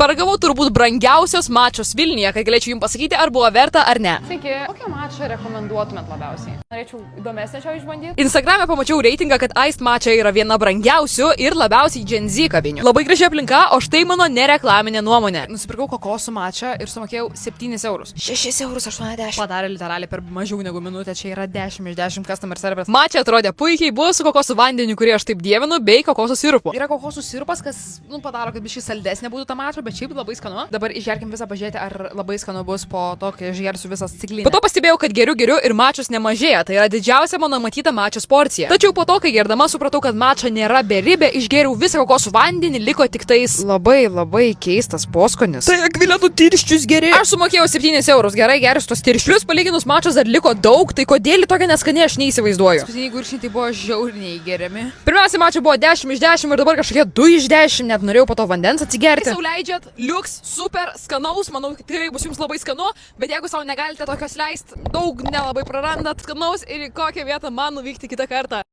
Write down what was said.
paragavau turbūt brangiausios mačos Vilniuje, kad galėčiau jums pasakyti, ar buvo verta ar ne. Sveiki, kokią mačą rekomenduotumėt labiausiai? Norėčiau įdomesnę čia išbandyti. Instagram'e pamačiau reitingą, kad Iced mača yra viena brangiausių ir labiausiai Gen Z kavinių. Labai graži aplinka, o štai mano nereklaminė nuomonė. Nusipirkau kokosų mačą ir sumokėjau 7 eurus. 6,80 €. Padarė literaliai per mažiau negu minutę, čia yra 10 iš 10 customer service. Mača atrodė puikiai, buvo su kokosų vandeniu, kurį aš taip dievinu, bei kokosų sirupu. Yra kokosų sirupas, kas, padaro, kad biškai saldesnė būtų ta mača, bet šiaip labai skanu. Dabar išgerkim visą, pažiūrėti, ar labai skanu bus po to, kai išgersiu visą stiklinę. Po to pastebėjau, kad geriu ir mačos nemažėja, tai yra didžiausia mano matyta mačos porcija. Tačiau po to, kai gerdama supratau, kad mača nėra beribė, išgėriau visą kokosų vandenį, liko tik tais labai keistas poskonis. Tai Akvilė, tu tirščius geri. Aš sumokėjau 7 eurus, gerai gerius tos tirščius. Plius palyginus mačos dar liko daug, tai kodėl tokia neskaniai aš neįsivaizduoju. Paskutiniai gurkšniai tai buvo žiauriai geriami. Pirmiausia, mača buvo 10 iš 10 ir dabar kažkokie 2 iš 10, net norėjau po to vandens atsigerti. Jeigu leidžiat, liuks, super skanaus, manau, tikrai bus jums labai skanu, bet jeigu savo negalite tokios leisti, daug nelabai prarandat skanaus ir į kokią vietą man nuvykti kitą kartą.